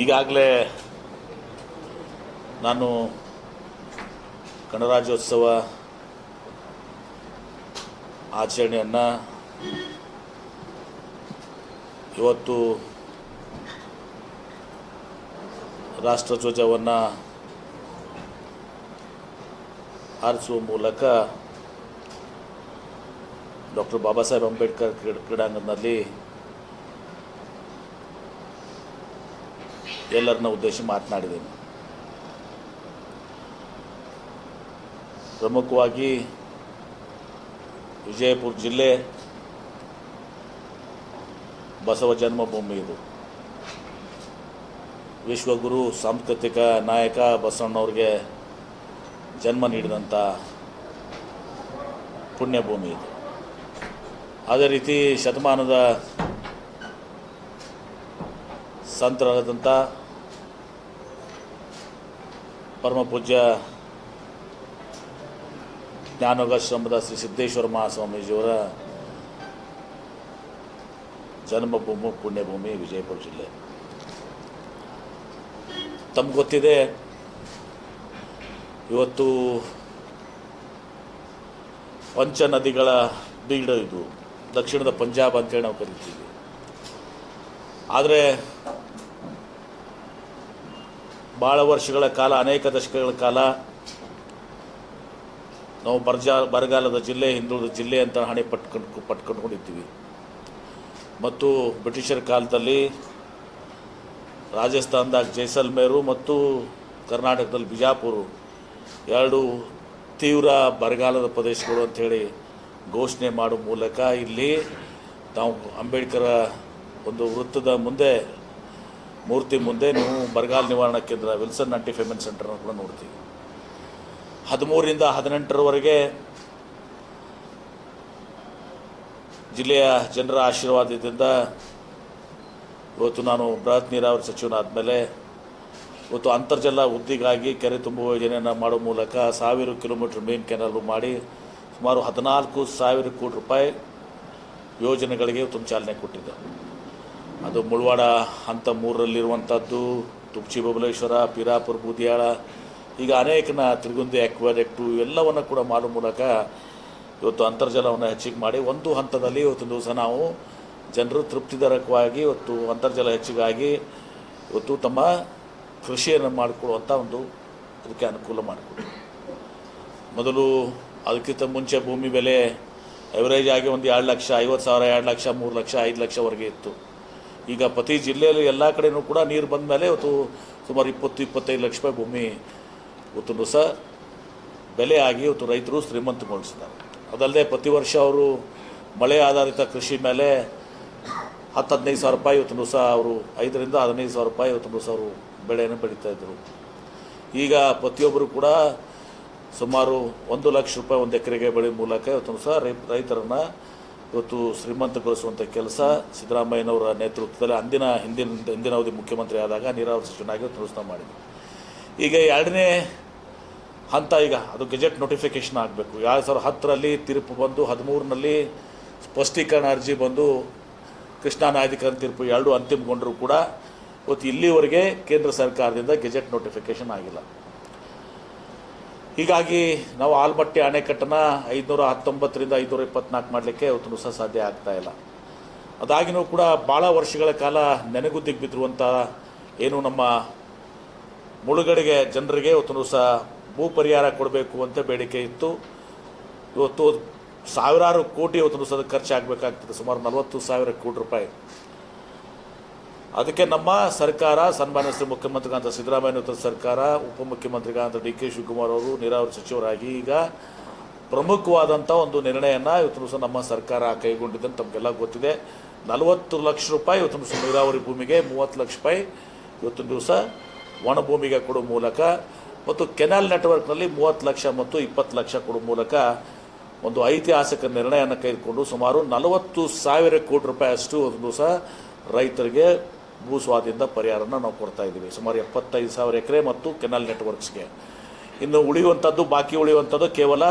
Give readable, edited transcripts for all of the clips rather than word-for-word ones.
ಈಗಾಗಲೇ ನಾನು ಗಣರಾಜ್ಯೋತ್ಸವ ಆಚರಣೆಯನ್ನು ಇವತ್ತು ರಾಷ್ಟ್ರಧ್ವಜವನ್ನು ಹಾರಿಸುವ ಮೂಲಕ ಡಾಕ್ಟರ್ ಬಾಬಾ ಸಾಹೇಬ್ ಅಂಬೇಡ್ಕರ್ ಕ್ರೀಡಾಂಗಣದಲ್ಲಿ ಎಲ್ಲರನ್ನ ಉದ್ದೇಶಿಸಿ ಮಾತನಾಡಿದ್ದೇನೆ. ಪ್ರಮುಖವಾಗಿ ವಿಜಯಪುರ ಜಿಲ್ಲೆ ಬಸವ ಜನ್ಮಭೂಮಿ. ಇದು ವಿಶ್ವಗುರು ಸಾಂಸ್ಕೃತಿಕ ನಾಯಕ ಬಸವಣ್ಣವ್ರಿಗೆ ಜನ್ಮ ನೀಡಿದಂಥ ಪುಣ್ಯಭೂಮಿ ಇದು. ಅದೇ ರೀತಿ ಶತಮಾನದ ಸಂತರಾದಂಥ ಪರಮ ಪೂಜ್ಯ ಜ್ಞಾನೋಗಾಶ್ರಮದ ಶ್ರೀ ಸಿದ್ದೇಶ್ವರ ಮಹಾಸ್ವಾಮೀಜಿಯವರ ಜನ್ಮಭೂಮಿ ಪುಣ್ಯಭೂಮಿ ವಿಜಯಪುರ ಜಿಲ್ಲೆ. ತಮ್ಗೆ ಗೊತ್ತಿದೆ, ಇವತ್ತು ಪಂಚ ನದಿಗಳ ಬೀಡು ಇದು, ದಕ್ಷಿಣದ ಪಂಜಾಬ್ ಅಂತೇಳಿ ನಾವು ಕರಿತೀವಿ. ಆದರೆ ಭಾಳ ವರ್ಷಗಳ ಕಾಲ, ಅನೇಕ ದಶಕಗಳ ಕಾಲ ನಾವು ಬರಗಾಲದ ಜಿಲ್ಲೆ, ಹಿಂದುಳಿದ ಜಿಲ್ಲೆ ಅಂತ ಹಣೆ ಪಟ್ಕೊಂಡಿದ್ದೀವಿ. ಮತ್ತು ಬ್ರಿಟಿಷರ ಕಾಲದಲ್ಲಿ ರಾಜಸ್ಥಾನದಾಗ ಜೈಸಲ್ಮೇರು ಮತ್ತು ಕರ್ನಾಟಕದಲ್ಲಿ ಬಿಜಾಪುರ ಎರಡು ತೀವ್ರ ಬರಗಾಲದ ಪ್ರದೇಶಗಳು ಅಂಥೇಳಿ ಘೋಷಣೆ ಮಾಡುವ ಮೂಲಕ ಇಲ್ಲಿ ನಾವು ಅಂಬೇಡ್ಕರ ಒಂದು ವೃತ್ತದ ಮುಂದೆ, ಮೂರ್ತಿ ಮುಂದೆ ನೀವು ಬರಗಾಲ ನಿವಾರಣಾ ಕೇಂದ್ರ ವಿಲ್ಸನ್ ಆಂಟಿ ಫೇಮನ್ ಸೆಂಟರ್ನ ಕೂಡ ನೋಡ್ತೀವಿ. 13ರಿಂದ 18ರವರೆಗೆ ಜಿಲ್ಲೆಯ ಜನರ ಆಶೀರ್ವಾದದಿಂದ ಇವತ್ತು ನಾನು ಬೃಹತ್ ನೀರಾವರಿ ಸಚಿವನಾದಮೇಲೆ ಇವತ್ತು ಅಂತರ್ಜಲ ವೃದ್ಧಿಗಾಗಿ ಕೆರೆ ತುಂಬುವ ಯೋಜನೆಯನ್ನು ಮಾಡುವ ಮೂಲಕ 1000 ಕಿಲೋಮೀಟರ್ ಮೇನ್ ಕೆನಾಲ್ ಮಾಡಿ ಸುಮಾರು 14,000 ಕೋಟಿ ರೂಪಾಯಿ ಯೋಜನೆಗಳಿಗೆ ಇವತ್ತು ಚಾಲನೆ ಕೊಟ್ಟಿದ್ದೆ. ಅದು ಮುಳವಾಡ ಹಂತ 3ರಲ್ಲಿರುವಂಥದ್ದು, ತುಪ್ಚಿ ಬಬಲೇಶ್ವರ, ಪೀರಾಪುರ, ಬೂದಿಯಾಳ, ಈಗ ಅನೇಕನ ತಿರುಗುಂದಿ ಅಕ್ವಾಡೆಕ್ಟು ಇವೆಲ್ಲವನ್ನು ಕೂಡ ಮಾಡುವ ಮೂಲಕ ಇವತ್ತು ಅಂತರ್ಜಲವನ್ನು ಹೆಚ್ಚಿಗೆ ಮಾಡಿ ಒಂದು ಹಂತದಲ್ಲಿ ಇವತ್ತು ದಿವಸ ನಾವು ಜನರು ತೃಪ್ತಿದಾಯಕವಾಗಿ ಇವತ್ತು ಅಂತರ್ಜಲ ಹೆಚ್ಚಿಗಾಗಿ ಇವತ್ತು ತಮ್ಮ ಕೃಷಿಯನ್ನು ಮಾಡಿಕೊಳ್ಳುವಂಥ ಒಂದು ಅದಕ್ಕೆ ಅನುಕೂಲ ಮಾಡಿಕೊಡಿ. ಮೊದಲು ಅದಕ್ಕಿಂತ ಮುಂಚೆ ಭೂಮಿ ಬೆಲೆ ಎವರೇಜ್ ಆಗಿ ಒಂದು 2,50,000, 2 ಲಕ್ಷ, 3 ಲಕ್ಷ, 5 ಲಕ್ಷವರೆಗೆ ಇತ್ತು. ಈಗ ಪ್ರತಿ ಜಿಲ್ಲೆಯಲ್ಲಿ ಎಲ್ಲ ಕಡೆಯೂ ಕೂಡ ನೀರು ಬಂದ ಮೇಲೆ ಇವತ್ತು ಸುಮಾರು 20-25 ಲಕ್ಷ ರೂಪಾಯಿ ಭೂಮಿ ಇವತ್ತು ಸಹ ಬೆಲೆ ಆಗಿ ಇವತ್ತು ರೈತರು ಶ್ರೀಮಂತಗೊಳಿಸಿದ್ದಾರೆ. ಅದಲ್ಲದೆ ಪ್ರತಿ ವರ್ಷ ಅವರು ಮಳೆ ಆಧಾರಿತ ಕೃಷಿ ಮೇಲೆ 10-15 ಸಾವಿರ ರೂಪಾಯಿ ಇವತ್ತು ಸಹ ಅವರು 5ರಿಂದ 15 ಸಾವಿರ ರೂಪಾಯಿ ಇವತ್ತು ಸಹ ಅವರು ಬೆಳೆಯನ್ನು ಬೆಳೀತಾಯಿದ್ರು. ಈಗ ಪ್ರತಿಯೊಬ್ಬರು ಕೂಡ ಸುಮಾರು 1 ಲಕ್ಷ ರೂಪಾಯಿ ಒಂದು ಎಕರೆಗೆ ಬೆಳೆಯುವ ಮೂಲಕ ಇವತ್ತು ಸಹ ರೈತರನ್ನು ಇವತ್ತು ಶ್ರೀಮಂತಗೊಳಿಸುವಂಥ ಕೆಲಸ ಸಿದ್ದರಾಮಯ್ಯನವರ ನೇತೃತ್ವದಲ್ಲಿ ಹಿಂದಿನ ಅವಧಿ ಮುಖ್ಯಮಂತ್ರಿ ಆದಾಗ ನೀರಾವರಿ ಸಚಿವನಾಗಿ ಇವತ್ತು ಮಾಡಿದ್ರು. ಈಗ 2ನೇ ಹಂತ, ಈಗ ಅದು ಗೆಜೆಟ್ ನೋಟಿಫಿಕೇಷನ್ ಆಗಬೇಕು. 2010ರಲ್ಲಿ ತೀರ್ಪು ಬಂದು 13ರಲ್ಲಿ ಸ್ಪಷ್ಟೀಕರಣ ಅರ್ಜಿ ಬಂದು ಕೃಷ್ಣಾ ನ್ಯಾಯಾಧಿಕರಣ ತೀರ್ಪು 2 ಅಂತಿಮಗೊಂಡರೂ ಕೂಡ ಇವತ್ತು ಇಲ್ಲಿವರೆಗೆ ಕೇಂದ್ರ ಸರ್ಕಾರದಿಂದ ಗೆಜೆಟ್ ನೋಟಿಫಿಕೇಷನ್ ಆಗಿಲ್ಲ. ಹೀಗಾಗಿ ನಾವು ಆಲ್ಮಟ್ಟಿ ಅಣೆಕಟ್ಟನ್ನು 519ರಿಂದ 524 ಮಾಡಲಿಕ್ಕೆ ಇವತ್ತು ಸಹ ಸಾಧ್ಯ ಆಗ್ತಾಯಿಲ್ಲ. ಅದಾಗಿನೂ ಕೂಡ ಭಾಳ ವರ್ಷಗಳ ಕಾಲ ನೆನೆಗುದ್ದಿಗೆ ಬಿದ್ದಿರುವಂಥ ಏನು ನಮ್ಮ ಮುಳುಗಡೆಗೆ ಜನರಿಗೆ ಇವತ್ತು ಸಹ ಭೂ ಪರಿಹಾರ ಕೊಡಬೇಕು ಅಂತ ಬೇಡಿಕೆ ಇತ್ತು. ಇವತ್ತು ಸಾವಿರಾರು ಕೋಟಿ ಇವತ್ತು ಸಹ ಖರ್ಚಾಗಬೇಕಾಗ್ತದೆ, ಸುಮಾರು 40,000 ಕೋಟಿ ರೂಪಾಯಿ. ಅದಕ್ಕೆ ನಮ್ಮ ಸರ್ಕಾರ, ಸನ್ಮಾನ್ಯ ಶ್ರೀ ಮುಖ್ಯಮಂತ್ರಿಗಳಂತ ಸಿದ್ದರಾಮಯ್ಯ ನೇತೃತ್ವದ ಸರ್ಕಾರ, ಉಪಮುಖ್ಯಮಂತ್ರಿಗಳಂತ ಡಿ ಕೆ ಶಿವಕುಮಾರ್ ಅವರು ನೀರಾವರಿ ಸಚಿವರಾಗಿ ಈಗ ಪ್ರಮುಖವಾದಂಥ ಒಂದು ನಿರ್ಣಯನ ಇವತ್ತು ಸಹ ನಮ್ಮ ಸರ್ಕಾರ ಕೈಗೊಂಡಿದ್ದಂತ ತಮಗೆಲ್ಲ ಗೊತ್ತಿದೆ. 40 ಲಕ್ಷ ರೂಪಾಯಿ ಇವತ್ತು ನೀರಾವರಿ ಭೂಮಿಗೆ, 30 ಲಕ್ಷ ರೂಪಾಯಿ ಇವತ್ತು ದಿವಸ ಒಣ ಭೂಮಿಗೆ ಕೊಡುವ ಮೂಲಕ ಮತ್ತು ಕೆನಾಲ್ ನೆಟ್ವರ್ಕ್ನಲ್ಲಿ 30 ಲಕ್ಷ ಮತ್ತು 20 ಲಕ್ಷ ಕೊಡುವ ಮೂಲಕ ಒಂದು ಐತಿಹಾಸಿಕ ನಿರ್ಣಯವನ್ನು ಕೈಗೊಂಡು ಸುಮಾರು 40,000 ಕೋಟಿ ರೂಪಾಯಿ ಅಷ್ಟು ಒಂದು ದಿವಸ ರೈತರಿಗೆ ಭೂ ಸ್ವಾಧೀನದ ಪರಿಹಾರನ ನಾವು ಕೊಡ್ತಾ ಇದ್ದೀವಿ. ಸುಮಾರು 75,000 ಎಕರೆ ಮತ್ತು ಕೆನಾಲ್ ನೆಟ್ವರ್ಕ್ಸ್ಗೆ. ಇನ್ನು ಉಳಿಯುವಂಥದ್ದು, ಬಾಕಿ ಉಳಿಯುವಂಥದ್ದು ಕೇವಲ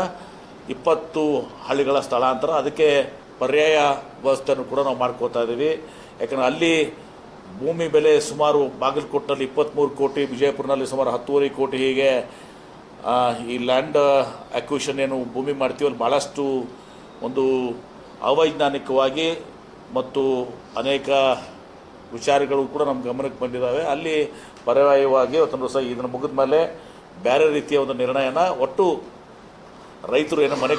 20 ಹಳ್ಳಿಗಳ ಸ್ಥಳಾಂತರ. ಅದಕ್ಕೆ ಪರ್ಯಾಯ ವ್ಯವಸ್ಥೆಯನ್ನು ಕೂಡ ನಾವು ಮಾಡ್ಕೋತಾ ಇದ್ದೀವಿ. ಯಾಕಂದರೆ ಅಲ್ಲಿ ಭೂಮಿ ಬೆಲೆ ಸುಮಾರು ಬಾಗಲಕೋಟೆನಲ್ಲಿ 23 ಕೋಟಿ, ವಿಜಯಪುರನಲ್ಲಿ ಸುಮಾರು 10.5 ಕೋಟಿ. ಹೀಗೆ ಈ ಲ್ಯಾಂಡ್ ಅಕ್ವಿಷನ್ ಏನು ಭೂಮಿ ಮಾಡ್ತೀವಲ್ಲಿ ಭಾಳಷ್ಟು ಒಂದು ಅವೈಜ್ಞಾನಿಕವಾಗಿ ಮತ್ತು ಅನೇಕ ವಿಚಾರಗಳು ಕೂಡ ನಮ್ಮ ಗಮನಕ್ಕೆ ಬಂದಿದ್ದಾವೆ. ಅಲ್ಲಿ ಪರ್ಯಾಯವಾಗಿ ಇವತ್ತೊಂದು ಸಹ ಇದನ್ನು ಮುಗಿದ ಮೇಲೆ ಬೇರೆ ರೀತಿಯ ಒಂದು ನಿರ್ಣಯನ ಒಟ್ಟು ರೈತರು ಏನು ಮನೆ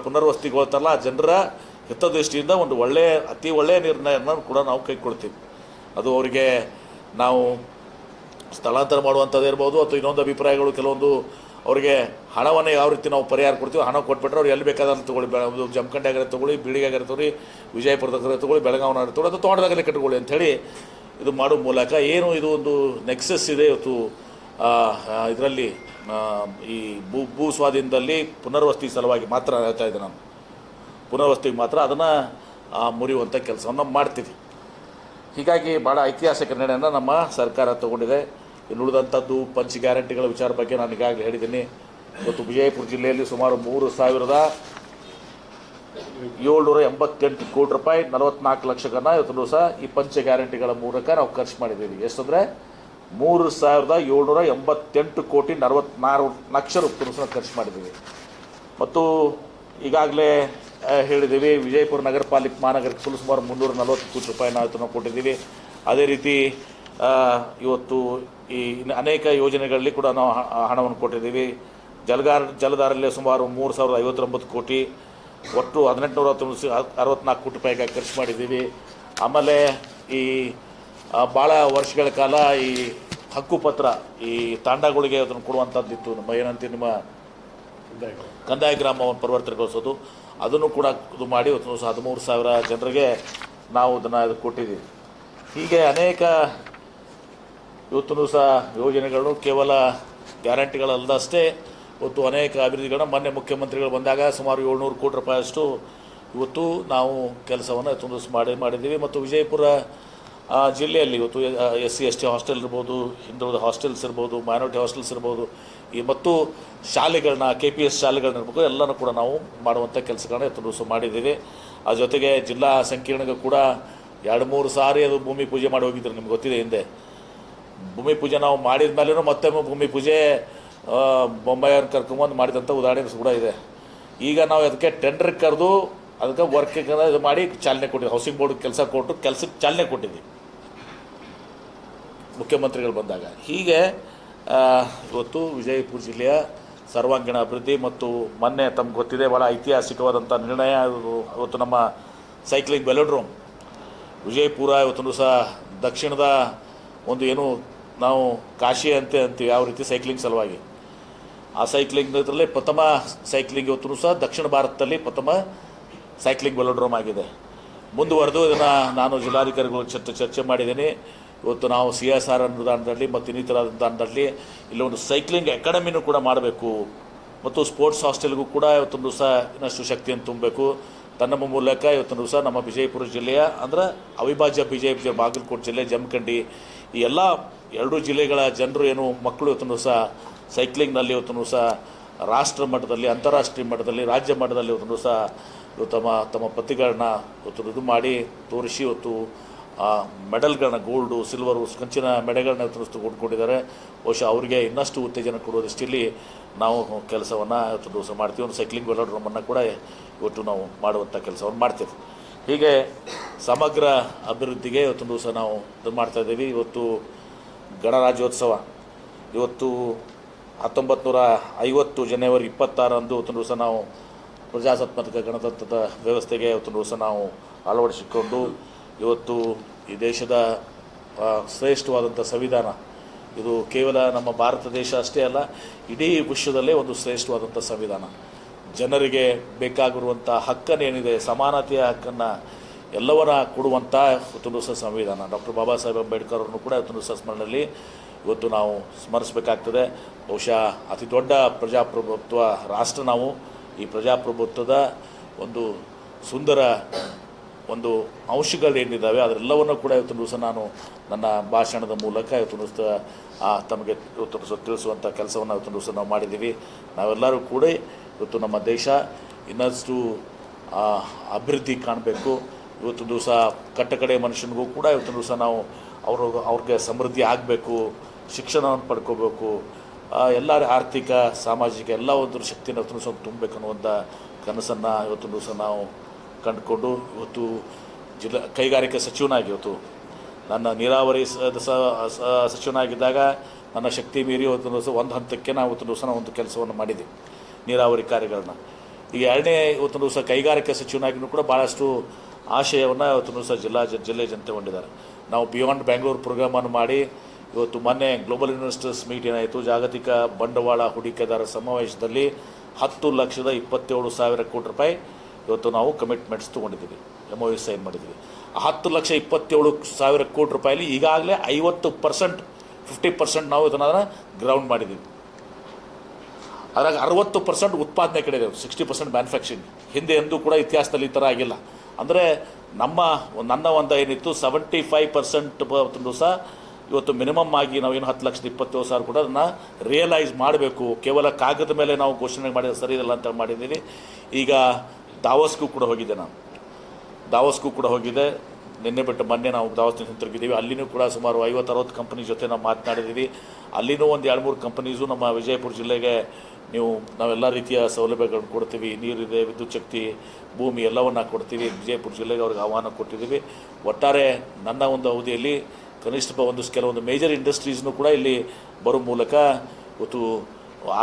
ಪುನರ್ವಸತಿಗೊಳ್ತಾರಲ್ಲ ಆ ಜನರ ಹಿತದೃಷ್ಟಿಯಿಂದ ಒಂದು ಅತಿ ಒಳ್ಳೆಯ ನಿರ್ಣಯನ ಕೂಡ ನಾವು ಕೈಗೊಳ್ತೀವಿ. ಅದು ಅವರಿಗೆ ನಾವು ಸ್ಥಳಾಂತರ ಮಾಡುವಂಥದ್ದು ಇರ್ಬೋದು ಅಥವಾ ಇನ್ನೊಂದು ಅಭಿಪ್ರಾಯಗಳು ಕೆಲವೊಂದು ಅವರಿಗೆ ಹಣವನ್ನು ಯಾವ ರೀತಿ ನಾವು ಪರಿಹಾರ ಕೊಡ್ತೀವಿ, ಹಣ ಕೊಟ್ಬಿಟ್ರೆ ಅವ್ರು ಎಲ್ಲಿ ಬೇಕಾದ್ರೆ ತೊಗೊಳ್ಳಿ, ಜಮಖಂಡಿ ಆಗಿರೋ ತೊಗೊಳ್ಳಿ, ಬೀಳಿಗೆ ಆಗಿರೋ ತೊಗೊಳ್ಳಿ, ವಿಜಯಪುರದಾಗ ತೊಗೊಳ್ಳಿ, ಬೆಳಗಾವಿನಾಗ ತೊಗೊಳ್ಳಿ, ಅಥವಾ ತೋಟದಾಗಲೇ ಕಟ್ಕೊಳ್ಳಿ ಅಂಥೇಳಿ ಇದು ಮಾಡೋ ಮೂಲಕ ಏನು ಇದು ಒಂದು ನೆಕ್ಸಸ್ ಇದೆ ಇವತ್ತು ಇದರಲ್ಲಿ ಈ ಭೂ ಸ್ವಾಧೀನದಲ್ಲಿ ಪುನರ್ವಸತಿ ಸಲುವಾಗಿ ಮಾತ್ರ ಹೇಳ್ತಾ ಇದ್ದೆ ನಾನು, ಪುನರ್ವಸತಿಗೆ ಮಾತ್ರ ಅದನ್ನು ಮುರಿಯುವಂಥ ಕೆಲಸವನ್ನು ಮಾಡ್ತೀವಿ. ಹೀಗಾಗಿ ಭಾಳ ಐತಿಹಾಸಿಕ ನಿರ್ಣಯನ ನಮ್ಮ ಸರ್ಕಾರ ತಗೊಂಡಿದೆ. ಇನ್ನು ಉಳಿದಂಥದ್ದು ಪಂಚ ಗ್ಯಾರಂಟಿಗಳ ವಿಚಾರ ಬಗ್ಗೆ ನಾನು ಈಗಾಗಲೇ ಹೇಳಿದ್ದೀನಿ. ಇವತ್ತು ವಿಜಯಪುರ ಜಿಲ್ಲೆಯಲ್ಲಿ ಸುಮಾರು 3,788 ಕೋಟಿ ರೂಪಾಯಿ 44 ಲಕ್ಷಕ್ಕನ್ನು ಇವತ್ತು ಸಹ ಈ ಪಂಚ ಗ್ಯಾರಂಟಿಗಳ ಮೂಲಕ ನಾವು ಖರ್ಚು ಮಾಡಿದ್ದೀವಿ. ಎಷ್ಟಂದರೆ 3,788 ಕೋಟಿ 44 ಲಕ್ಷ ರೂಪಾಯಿ ಸಹ ಖರ್ಚು ಮಾಡಿದ್ದೀವಿ. ಮತ್ತು ಈಗಾಗಲೇ ಹೇಳಿದ್ದೀವಿ ವಿಜಯಪುರ ನಗರ ಪಾಲಿಕೆ ಮಹಾನಗರಕ್ಕೆ ಸುಮಾರು 340 ಕೋಟಿ ರೂಪಾಯಿನ ನಾವು ಕೊಟ್ಟಿದ್ದೀವಿ. ಅದೇ ರೀತಿ ಇವತ್ತು ಈ ಅನೇಕ ಯೋಜನೆಗಳಲ್ಲಿ ಕೂಡ ನಾವು ಹಣವನ್ನು ಕೊಟ್ಟಿದ್ದೀವಿ. ಜಲಧಾರಲ್ಲೇ ಸುಮಾರು 3,059 ಕೋಟಿ, ಒಟ್ಟು 1,864 ಕೋಟಿ ರೂಪಾಯಿಗೆ ಖರ್ಚು ಮಾಡಿದ್ದೀವಿ. ಆಮೇಲೆ ಈ ಭಾಳ ವರ್ಷಗಳ ಕಾಲ ಈ ಹಕ್ಕುಪತ್ರ ಈ ತಾಂಡಗಳಿಗೆ ಅದನ್ನು ಕೊಡುವಂಥದ್ದಿತ್ತು. ಏನಂತ ನಿಮ್ಮ ಕಂದಾಯ ಗ್ರಾಮವನ್ನು ಪರಿವರ್ತನೆಗೊಳಿಸೋದು, ಅದನ್ನು ಕೂಡ ಇದು ಮಾಡಿ 13,000 ಜನರಿಗೆ ನಾವು ಅದನ್ನು ಕೊಟ್ಟಿದ್ದೀವಿ. ಹೀಗೆ ಅನೇಕ ಇವತ್ತು ಸಹ ಯೋಜನೆಗಳು ಕೇವಲ ಗ್ಯಾರಂಟಿಗಳಲ್ಲದಷ್ಟೇ ಇವತ್ತು ಅನೇಕ ಅಭಿವೃದ್ಧಿಗಳನ್ನ ಮೊನ್ನೆ ಮುಖ್ಯಮಂತ್ರಿಗಳು ಬಂದಾಗ ಸುಮಾರು 700 ಕೋಟಿ ರೂಪಾಯಿಯಷ್ಟು ಇವತ್ತು ನಾವು ಕೆಲಸವನ್ನು ಮಾಡಿದ್ದೀವಿ. ಮತ್ತು ವಿಜಯಪುರ ಜಿಲ್ಲೆಯಲ್ಲಿ ಇವತ್ತು SC/ST ಹಾಸ್ಟೆಲ್ ಇರ್ಬೋದು, ಹಿಂದುಳಿದ ಹಾಸ್ಟೆಲ್ಸ್ ಇರ್ಬೋದು, ಮೈನಾರಿಟಿ ಹಾಸ್ಟೆಲ್ಸ್ ಇರ್ಬೋದು, ಮತ್ತು ಶಾಲೆಗಳನ್ನ KPS ಶಾಲೆಗಳನ್ನ ಇರ್ಬೇಕು, ಎಲ್ಲನೂ ಕೂಡ ನಾವು ಮಾಡುವಂಥ ಕೆಲಸಗಳನ್ನ ಇವತ್ತು ಮಾಡಿದ್ದೀವಿ. ಆ ಜೊತೆಗೆ ಜಿಲ್ಲಾ ಸಂಕೀರ್ಣಗೂ ಕೂಡ 2-3 ಸಾರಿ ಅದು ಭೂಮಿ ಪೂಜೆ ಮಾಡಿ ಹೋಗಿದ್ರು. ನಿಮ್ಗೆ ಗೊತ್ತಿದೆ, ಹಿಂದೆ ಭೂಮಿ ಪೂಜೆ ನಾವು ಮಾಡಿದ ಮೇಲೂ ಮತ್ತೊಮ್ಮೆ ಭೂಮಿ ಪೂಜೆ ಬೊಂಬಾಯಿಯವ್ರನ್ನ ಕರ್ಕೊಂಬಂದು ಮಾಡಿದಂಥ ಉದಾಹರಣೆ ಕೂಡ ಇದೆ. ಈಗ ನಾವು ಅದಕ್ಕೆ ಟೆಂಡರ್ ಕರೆದು ಅದಕ್ಕೆ ವರ್ಕಿಗೆ ಇದು ಮಾಡಿ ಚಾಲನೆ ಕೊಟ್ಟಿದ್ದೀವಿ. ಹೌಸಿಂಗ್ ಬೋರ್ಡ್ ಕೆಲಸ ಕೊಟ್ಟು ಕೆಲಸಕ್ಕೆ ಚಾಲನೆ ಕೊಟ್ಟಿದ್ದೀವಿ ಮುಖ್ಯಮಂತ್ರಿಗಳು ಬಂದಾಗ. ಹೀಗೆ ಇವತ್ತು ವಿಜಯಪುರ ಜಿಲ್ಲೆಯ ಸರ್ವಾಂಗೀಣ ಅಭಿವೃದ್ಧಿ ಮತ್ತು ಮೊನ್ನೆ ತಮ್ಗೆ ಗೊತ್ತಿದೆ ಭಾಳ ಐತಿಹಾಸಿಕವಾದಂಥ ನಿರ್ಣಯ ಇವತ್ತು ನಮ್ಮ ಸೈಕ್ಲಿಂಗ್ ವೆಲೋಡ್ರೋಮ್ ವಿಜಯಪುರ ಇವತ್ತು ಸಹ ದಕ್ಷಿಣದ ಒಂದು ಏನು ನಾವು ಕಾಶಿ ಅಂತೀವಿ ಯಾವ ರೀತಿ ಸೈಕ್ಲಿಂಗ್ ಸಲುವಾಗಿ, ಆ ಸೈಕ್ಲಿಂಗ್ ಇದರಲ್ಲಿ ಪ್ರಥಮ ಸೈಕ್ಲಿಂಗ್ ಇವತ್ತು ಸಹ ದಕ್ಷಿಣ ಭಾರತದಲ್ಲಿ ಪ್ರಥಮ ಸೈಕ್ಲಿಂಗ್ ವೆಲೋಡ್ರೋಮ್ ಆಗಿದೆ. ಮುಂದುವರೆದು ಇದನ್ನು ನಾನು ಜಿಲ್ಲಾಧಿಕಾರಿಗಳು ಚರ್ಚೆ ಮಾಡಿದ್ದೀನಿ. ಇವತ್ತು ನಾವು CSR ಅನುದಾನದಲ್ಲಿ ಮತ್ತು ಇನ್ನಿತರ ಅನುದಾನದಲ್ಲಿ ಇಲ್ಲಿ ಒಂದು ಸೈಕ್ಲಿಂಗ್ ಅಕಾಡೆಮಿನೂ ಕೂಡ ಮಾಡಬೇಕು ಮತ್ತು ಸ್ಪೋರ್ಟ್ಸ್ ಹಾಸ್ಟೆಲ್ಗೂ ಕೂಡ ಇವತ್ತೊಂದು ಸಹ ಇನ್ನಷ್ಟು ಶಕ್ತಿಯನ್ನು ತುಂಬಬೇಕು. ತನ್ನ ಮೂಲಕ ಇವತ್ತೊಂದು ಸಹ ನಮ್ಮ ವಿಜಯಪುರ ಜಿಲ್ಲೆಯ ಅಂದರೆ ಅವಿಭಾಜ್ಯ ವಿಜಯಪುರ ಬಾಗಲಕೋಟೆ ಜಿಲ್ಲೆ ಜಮಖಂಡಿ ಈ ಎಲ್ಲ 2 ಜಿಲ್ಲೆಗಳ ಜನರು ಏನು ಮಕ್ಕಳು ಇವತ್ತೊಂದು ಸಹ ಸೈಕ್ಲಿಂಗ್ನಲ್ಲಿ ಇವತ್ತೊಂದು ಸಹ ರಾಷ್ಟ್ರ ಮಟ್ಟದಲ್ಲಿ, ಅಂತಾರಾಷ್ಟ್ರೀಯ ಮಟ್ಟದಲ್ಲಿ, ರಾಜ್ಯ ಮಟ್ಟದಲ್ಲಿ ಇವತ್ತೊಂದು ಸಹ ತಮ್ಮ ಪತಿಗಳನ್ನ ಇವತ್ತು ಇದು ಮಾಡಿ ತೋರಿಸಿ ಇವತ್ತು ಮೆಡಲ್ಗಳನ್ನ ಗೋಲ್ಡು, ಸಿಲ್ವರು, ಕಂಚಿನ ಮೆಡಲ್ಗಳನ್ನ ತೆಗೆದುಕೊಂಡಿದ್ದಾರೆ. ಬಹುಶಃ ಅವರಿಗೆ ಇನ್ನಷ್ಟು ಉತ್ತೇಜನ ಕೊಡುವ ದೃಷ್ಟಿಯಲ್ಲಿ ನಾವು ಕೆಲಸವನ್ನು ಇವತ್ತು ದಿವಸ ಮಾಡ್ತೀವಿ. ಒಂದು ಸೈಕ್ಲಿಂಗ್ ವೆಲೋಡ್ರೋಮನ್ನು ಕೂಡ ಇವತ್ತು ನಾವು ಮಾಡುವಂಥ ಕೆಲಸವನ್ನು ಮಾಡ್ತೀವಿ. ಹೀಗೆ ಸಮಗ್ರ ಅಭಿವೃದ್ಧಿಗೆ ಇವತ್ತು ದಿವಸ ನಾವು ಇದು ಮಾಡ್ತಾಯಿದ್ದೀವಿ. ಇವತ್ತು ಗಣರಾಜ್ಯೋತ್ಸವ ಇವತ್ತು 1950 ಜನವರಿ 26 ಇವತ್ತು ದಿವಸ ನಾವು ಪ್ರಜಾಸತ್ತಾತ್ಮಕ ಗಣತಂತ್ರದ ವ್ಯವಸ್ಥೆಗೆ ಇವತ್ತು ದಿವಸ ನಾವು ಅಳವಡಿಸಿಕೊಂಡು ಇವತ್ತು ಈ ದೇಶದ ಶ್ರೇಷ್ಠವಾದಂಥ ಸಂವಿಧಾನ, ಇದು ಕೇವಲ ನಮ್ಮ ಭಾರತ ದೇಶ ಅಷ್ಟೇ ಅಲ್ಲ, ಇಡೀ ವಿಶ್ವದಲ್ಲೇ ಒಂದು ಶ್ರೇಷ್ಠವಾದಂಥ ಸಂವಿಧಾನ. ಜನರಿಗೆ ಬೇಕಾಗಿರುವಂಥ ಹಕ್ಕನ್ನೇನಿದೆ, ಸಮಾನತೆಯ ಹಕ್ಕನ್ನು ಎಲ್ಲವನ್ನ ಕೊಡುವಂಥ ಇವತ್ತು ದಿವಸ ಸಂವಿಧಾನ. ಡಾಕ್ಟರ್ ಬಾಬಾ ಸಾಹೇಬ್ ಅಂಬೇಡ್ಕರ್ ಅವರನ್ನು ಕೂಡ ಇವತ್ತು ದಿವಸ ಸ್ಮರಣೆಯಲ್ಲಿ ಇವತ್ತು ನಾವು ಸ್ಮರಿಸಬೇಕಾಗ್ತದೆ. ಬಹುಶಃ ಅತಿ ದೊಡ್ಡ ಪ್ರಜಾಪ್ರಭುತ್ವ ರಾಷ್ಟ್ರ ನಾವು. ಈ ಪ್ರಜಾಪ್ರಭುತ್ವದ ಒಂದು ಸುಂದರ ಒಂದು ಅಂಶಗಳೇನಿದ್ದಾವೆ ಅದರೆಲ್ಲವನ್ನು ಕೂಡ ಇವತ್ತು ದಿವಸ ನಾನು ನನ್ನ ಭಾಷಣದ ಮೂಲಕ ಇವತ್ತು ದಿವಸ ತಮಗೆ ಇವತ್ತು ದಿವಸ ತಿಳಿಸುವಂಥ ಕೆಲಸವನ್ನು ಇವತ್ತು ದಿವಸ ನಾವು ಮಾಡಿದ್ದೀವಿ. ನಾವೆಲ್ಲರೂ ಕೂಡ ಇವತ್ತು ನಮ್ಮ ದೇಶ ಇನ್ನಷ್ಟು ಅಭಿವೃದ್ಧಿ ಕಾಣಬೇಕು. ಇವತ್ತು ದಿವಸ ಕಟ್ಟಕಡೆ ಮನುಷ್ಯನಿಗೂ ಕೂಡ ಇವತ್ತು ದಿವಸ ನಾವು ಅವ್ರಿಗೆ ಸಮೃದ್ಧಿ ಆಗಬೇಕು, ಶಿಕ್ಷಣವನ್ನು ಪಡ್ಕೋಬೇಕು, ಎಲ್ಲರ ಆರ್ಥಿಕ ಸಾಮಾಜಿಕ ಎಲ್ಲ ಒಂದು ಶಕ್ತಿನ ತುಂಬಬೇಕು ಅನ್ನುವಂಥ ಕನಸನ್ನು ಇವತ್ತು ದಿವಸ ನಾವು ಕಂಡುಕೊಂಡು ಇವತ್ತು ಕೈಗಾರಿಕೆ ಸಚಿವನಾಗಿ ಇವತ್ತು ನನ್ನ ನೀರಾವರಿ ಸಚಿವನಾಗಿದ್ದಾಗ ನನ್ನ ಶಕ್ತಿ ಮೀರಿ ಇವತ್ತು ದಿವಸ ಒಂದು ಹಂತಕ್ಕೆ ನಾವು ಇವತ್ತು ದಿವಸ ಒಂದು ಕೆಲಸವನ್ನು ಮಾಡಿದ್ವಿ ನೀರಾವರಿ ಕಾರ್ಯಗಳನ್ನ. ಈಗ ಎರಡನೇ ಇವತ್ತು ದಿವಸ ಕೈಗಾರಿಕೆ ಸಚಿವನಾಗಿಯೂ ಕೂಡ ಭಾಳಷ್ಟು ಆಶಯವನ್ನು ಇವತ್ತು ದಿವಸ ಜಿಲ್ಲೆ ಜನತೆ ಹೊಂದಿದ್ದಾರೆ. ನಾವು ಬಿಯಾಂಡ್ ಬ್ಯಾಂಗ್ಳೂರು ಪ್ರೋಗ್ರಾಮನ್ನು ಮಾಡಿ ಇವತ್ತು ಮೊನ್ನೆ ಗ್ಲೋಬಲ್ ಇನ್ವೆಸ್ಟರ್ಸ್ ಮೀಟ್ ಏನಾಯಿತು, ಜಾಗತಿಕ ಬಂಡವಾಳ ಹೂಡಿಕೆದಾರರ ಸಮಾವೇಶದಲ್ಲಿ 10,27,000 ಕೋಟಿ ರೂಪಾಯಿ ಇವತ್ತು ನಾವು ಕಮಿಟ್ಮೆಂಟ್ಸ್ ತೊಗೊಂಡಿದ್ದೀವಿ, MOU ಸೈನ್ ಮಾಡಿದ್ದೀವಿ. 10,27,000 ಕೋಟಿ ರೂಪಾಯಲ್ಲಿ ಈಗಾಗಲೇ 50% ನಾವು ಇದನ್ನು ಗ್ರೌಂಡ್ ಮಾಡಿದ್ದೀವಿ. ಅದ್ರಾಗ 60% ಉತ್ಪಾದನೆ ಕಡೆ ಇದೆ, 60% ಮ್ಯಾನುಫ್ಯಾಕ್ಚರಿಂಗ್. ಹಿಂದೆ ಎಂದೂ ಕೂಡ ಇತಿಹಾಸದಲ್ಲಿ ಈ ಥರ ಆಗಿಲ್ಲ. ಅಂದರೆ ನನ್ನ ಒಂದು ಏನಿತ್ತು 75% ಸಹ ಇವತ್ತು ಮಿನಿಮಮ್ ಆಗಿ ನಾವೇನು 10,27,000 ಕೂಡ ಅದನ್ನು ರಿಯಲೈಸ್ ಮಾಡಬೇಕು. ಕೇವಲ ಕಾಗದ ಮೇಲೆ ನಾವು ಘೋಷಣೆ ಮಾಡಿದ ಸರಿ ಇಲ್ಲ ಅಂತ ಮಾಡಿದ್ದೀನಿ. ಈಗ ದಾವೋಸ್ಗೂ ಕೂಡ ಹೋಗಿದ್ದೆ, ದಾವೋಸ್ಗೂ ಕೂಡ ಹೋಗಿದ್ದೆ. ನಿನ್ನೆ ಬಿಟ್ಟು ಮೊನ್ನೆ ನಾವು ದಾವೋಸ್ನಿಂದ ಹಿಂತಿರುಗಿದ್ದೀವಿ. ಅಲ್ಲಿನೂ ಕೂಡ ಸುಮಾರು 50-60 ಕಂಪನಿ ಜೊತೆ ನಾವು ಮಾತನಾಡಿದ್ದೀವಿ. ಅಲ್ಲಿನೂ ಒಂದು 2-3 ಕಂಪನೀಸು ನಮ್ಮ ವಿಜಯಪುರ ಜಿಲ್ಲೆಗೆ ನಾವೆಲ್ಲ ರೀತಿಯ ಸೌಲಭ್ಯಗಳನ್ನು ಕೊಡ್ತೀವಿ, ನೀರಿದೆ, ವಿದ್ಯುತ್ ಶಕ್ತಿ, ಭೂಮಿ ಎಲ್ಲವನ್ನು ಕೊಡ್ತೀವಿ. ವಿಜಯಪುರ ಜಿಲ್ಲೆಗೆ ಅವ್ರಿಗೆ ಆಹ್ವಾನ ಕೊಟ್ಟಿದ್ದೀವಿ. ಒಟ್ಟಾರೆ ನನ್ನ ಒಂದು ಅವಧಿಯಲ್ಲಿ ಕನಿಷ್ಠ ಕೆಲವೊಂದು ಮೇಜರ್ ಇಂಡಸ್ಟ್ರೀಸ್ನೂ ಕೂಡ ಇಲ್ಲಿ ಬರೋ ಮೂಲಕ ಇವತ್ತು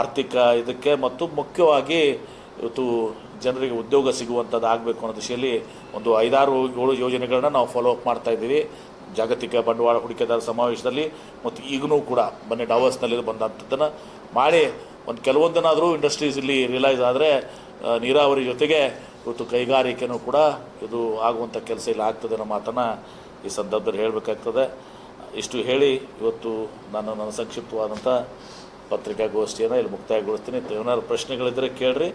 ಆರ್ಥಿಕ ಇದಕ್ಕೆ ಮತ್ತು ಮುಖ್ಯವಾಗಿ ಇವತ್ತು ಜನರಿಗೆ ಉದ್ಯೋಗ ಸಿಗುವಂಥದ್ದು ಆಗಬೇಕು ಅನ್ನೋ ದಿಶೆಯಲ್ಲಿ ಒಂದು 5-6-7 ಯೋಜನೆಗಳನ್ನ ನಾವು ಫಾಲೋ ಅಪ್ ಮಾಡ್ತಾಯಿದ್ದೀವಿ ಜಾಗತಿಕ ಬಂಡವಾಳ ಹೂಡಿಕೆದಾರ ಸಮಾವೇಶದಲ್ಲಿ. ಮತ್ತು ಈಗಲೂ ಕೂಡ ಮೊನ್ನೆ ಡಾವೋಸ್ನಲ್ಲಿ ಬಂದಂಥದ್ದನ್ನು ಮಾಡಿ ಒಂದು ಕೆಲವೊಂದನ್ನಾದರೂ ಇಂಡಸ್ಟ್ರೀಸ್ ಇಲ್ಲಿ ರಿಯಲೈಸ್ ಆದರೆ ನೀರಾವರಿ ಜೊತೆಗೆ ಇವತ್ತು ಕೈಗಾರಿಕೆನೂ ಕೂಡ ಇದು ಆಗುವಂಥ ಕೆಲಸ ಇಲ್ಲಿ ಆಗ್ತದೆ ಅನ್ನೋ ಮಾತನ್ನು ಈ ಸಂದರ್ಭದಲ್ಲಿ ಹೇಳಬೇಕಾಗ್ತದೆ. ಇಷ್ಟು ಹೇಳಿ ಇವತ್ತು ನಾನು ನನ್ನ ಸಂಕ್ಷಿಪ್ತವಾದಂಥ ಪತ್ರಿಕಾಗೋಷ್ಠಿಯನ್ನು ಇಲ್ಲಿ ಮುಕ್ತಾಯಗೊಳಿಸ್ತೀನಿ. ಏನಾದ್ರು ಪ್ರಶ್ನೆಗಳಿದ್ದರೆ ಕೇಳ್ರಿ.